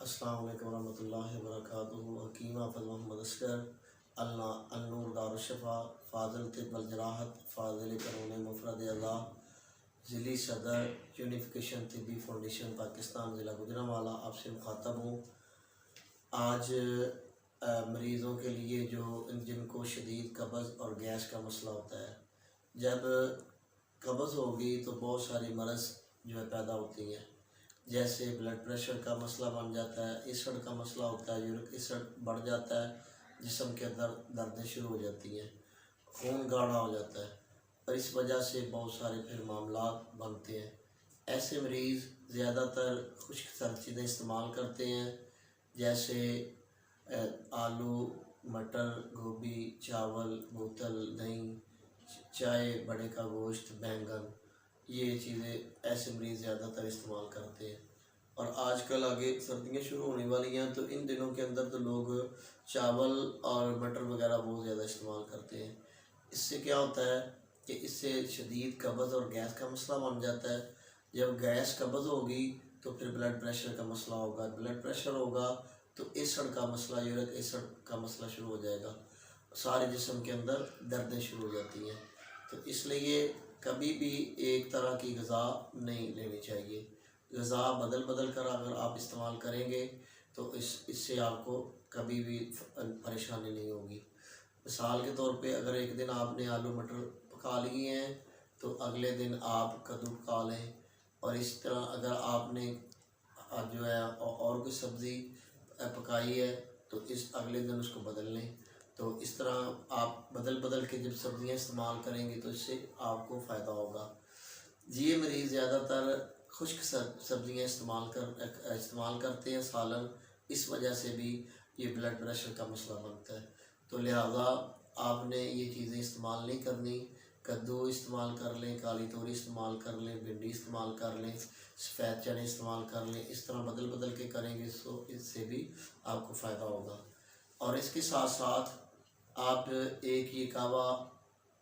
السلام علیکم ورحمۃ اللہ وبرکاتہ۔ حکیم حافظ محمد اسکر، النور دارالشفا، فاضل طب الجراحت، فاضل قانون مفرد اعضاء، ضلعی صدر یونیفیکیشن طبی فاؤنڈیشن پاکستان ضلع گوجرانوالہ آپ سے مخاطب ہوں۔ آج مریضوں کے لیے جن کو شدید قبض اور گیس کا مسئلہ ہوتا ہے، جب قبض ہوگی تو بہت ساری مرض پیدا ہوتی ہیں، جیسے بلڈ پریشر کا مسئلہ بن جاتا ہے، ایسڈ کا مسئلہ ہوتا ہے، یورک ایسڈ بڑھ جاتا ہے، جسم کے اندر دردیں شروع ہو جاتی ہیں، خون گاڑھا ہو جاتا ہے، اور اس وجہ سے بہت سارے پھر معاملات بنتے ہیں۔ ایسے مریض زیادہ تر خشک تر چیزیں استعمال کرتے ہیں، جیسے آلو، مٹر، گوبھی، چاول، بوتل، دہی، چائے، بڑے کا گوشت، بینگن، یہ چیزیں ایسے مریض زیادہ تر استعمال کرتے ہیں۔ اور آج کل آگے سردیاں شروع ہونے والی ہیں، تو ان دنوں کے اندر تو لوگ چاول اور مٹر وغیرہ بہت زیادہ استعمال کرتے ہیں۔ اس سے کیا ہوتا ہے کہ اس سے شدید قبض اور گیس کا مسئلہ بن جاتا ہے۔ جب گیس قبض ہوگی تو پھر بلڈ پریشر کا مسئلہ ہوگا، بلڈ پریشر ہوگا تو ایسڈ کا مسئلہ، یورک ایسڈ کا مسئلہ شروع ہو جائے گا، سارے جسم کے اندر دردیں شروع ہو جاتی ہیں۔ تو اس لیے کبھی بھی ایک طرح کی غذا نہیں لینی چاہیے۔ غذا بدل بدل کر اگر آپ استعمال کریں گے تو اس سے آپ کو کبھی بھی پریشانی نہیں ہوگی۔ مثال کے طور پہ اگر ایک دن آپ نے آلو مٹر پکا لیے ہیں تو اگلے دن آپ کدو پکا لیں، اور اس طرح اگر آپ نے اور کوئی سبزی پکائی ہے تو اگلے دن اس کو بدل لیں۔ تو اس طرح آپ بدل بدل کے جب سبزیاں استعمال کریں گے تو اس سے آپ کو فائدہ ہوگا۔ یہ مریض زیادہ تر خشک سبزیاں استعمال کرتے ہیں، سالن، اس وجہ سے بھی یہ بلڈ پریشر کا مسئلہ بنتا ہے۔ تو لہٰذا آپ نے یہ چیزیں استعمال نہیں کرنی۔ کدو استعمال کر لیں، کالی توری استعمال کر لیں، بھنڈی استعمال کر لیں، سفید چنے استعمال کر لیں، اس طرح بدل بدل کے کریں گے تو اس سے بھی آپ کو فائدہ ہوگا۔ اور اس کے ساتھ ساتھ آپ ایک یہ کعوہ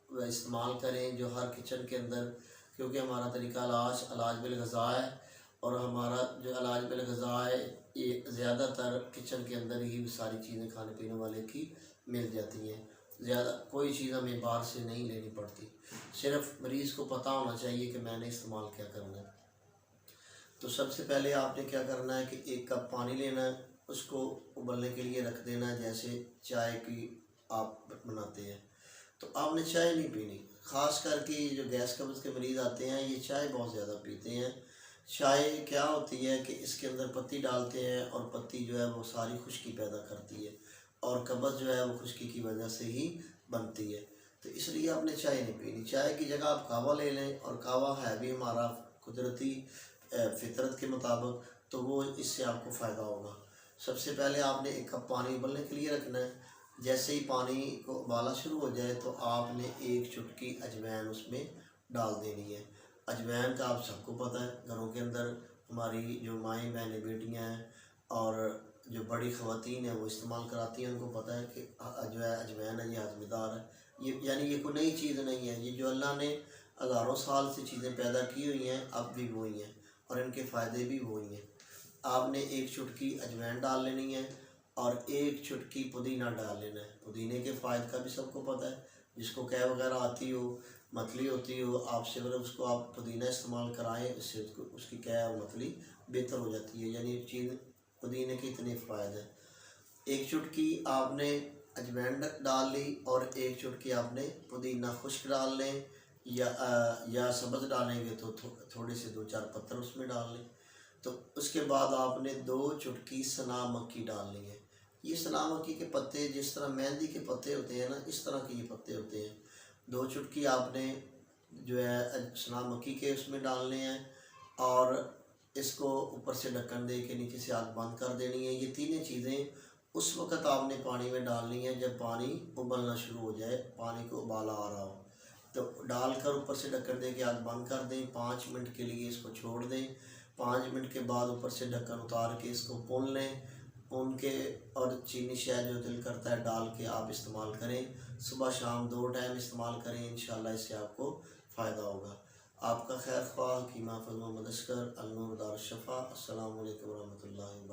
استعمال کریں جو ہر کچن کے اندر، کیونکہ ہمارا طریقہ علاج بالغذا ہے، اور ہمارا جو علاج بالغذا ہے یہ زیادہ تر کچن کے اندر ہی ساری چیزیں کھانے پینے والے کی مل جاتی ہیں، زیادہ کوئی چیز ہمیں باہر سے نہیں لینی پڑتی، صرف مریض کو پتہ ہونا چاہیے کہ میں نے استعمال کیا کرنا ہے۔ تو سب سے پہلے آپ نے کیا کرنا ہے کہ 1 کپ پانی لینا ہے، اس کو ابلنے کے لیے رکھ دینا ہے، جیسے چائے کی آپ بناتے ہیں۔ تو آپ نے چائے نہیں پینی، خاص کر کے جو گیس قبض کے مریض آتے ہیں یہ چائے بہت زیادہ پیتے ہیں۔ چائے کیا ہوتی ہے کہ اس کے اندر پتی ڈالتے ہیں، اور پتی وہ ساری خشکی پیدا کرتی ہے، اور قبض وہ خشکی کی وجہ سے ہی بنتی ہے۔ تو اس لیے آپ نے چائے نہیں پینی۔ چائے کی جگہ آپ قہوہ لے لیں، اور قہوہ ہے بھی ہمارا قدرتی فطرت کے مطابق، تو وہ اس سے آپ کو فائدہ ہوگا۔ سب سے پہلے آپ نے 1 کپ پانی ابلنے کے لیے رکھنا ہے۔ جیسے ہی پانی کو ابالا شروع ہو جائے تو آپ نے 1 چٹکی اجوائن اس میں ڈال دینی ہے۔ اجوائن کا آپ سب کو پتہ ہے، گھروں کے اندر ہماری جو مائیں بہنیں بیٹیاں ہیں اور جو بڑی خواتین ہیں وہ استعمال کراتی ہیں، ان کو پتہ ہے کہ اجوائن ہے، یہ ہضم دار ہے، یہ کوئی نئی چیز نہیں ہے، یہ جو اللہ نے ہزاروں سال سے چیزیں پیدا کی ہوئی ہیں اب بھی وہی ہیں، اور ان کے فائدے بھی وہی ہیں۔ آپ نے 1 چٹکی اجوائن ڈال لینی ہے، اور 1 چٹکی پودینہ ڈال لینا ہے۔ پودینے کے فائدے کا بھی سب کو پتہ ہے، جس کو قے وغیرہ آتی ہو، متلی ہوتی ہو، آپ سے اس کو آپ پودینہ استعمال کرائیں، اس سے اس کی قے اور متلی بہتر ہو جاتی ہے، یعنی ایک چیز پودینے کے اتنے فائدے ہیں۔ 1 چٹکی آپ نے اجوائن ڈال لی، اور 1 چٹکی آپ نے پودینہ خشک ڈال لیں، یا سبز ڈالیں گے تو تھوڑے سے 2-4 پتر اس میں ڈال لیں۔ تو اس کے بعد آپ نے 2 چٹکی سنا مکی ڈالنی ہے۔ یہ سنا مکی کے پتے جس طرح مہندی کے پتے ہوتے ہیں نا، اس طرح کے یہ پتے ہوتے ہیں۔ 2 چٹکی آپ نے سنا مکی کے اس میں ڈالنے ہیں، اور اس کو اوپر سے ڈھکن دے کے نیچے سے آگ بند کر دینی ہے۔ یہ تینیں چیزیں اس وقت آپ نے پانی میں ڈالنی ہے جب پانی ابلنا شروع ہو جائے، پانی کو ابالا آ رہا ہو، تو ڈال کر اوپر سے ڈھکن دے کے آگ بند کر دیں، 5 منٹ کے لیے اس کو چھوڑ دیں۔ 5 منٹ کے بعد اوپر سے ڈھکن اتار کے اس کو پون لیں، پون کے، اور چینی شہد جو دل کرتا ہے ڈال کے آپ استعمال کریں۔ صبح شام 2 ٹائم استعمال کریں، انشاءاللہ اس سے آپ کو فائدہ ہوگا۔ آپ کا خیر خواہ حکیم حافظ محمد اسکر، النور دارالشفا۔ السلام علیکم ورحمۃ اللہ وبرکاتہ۔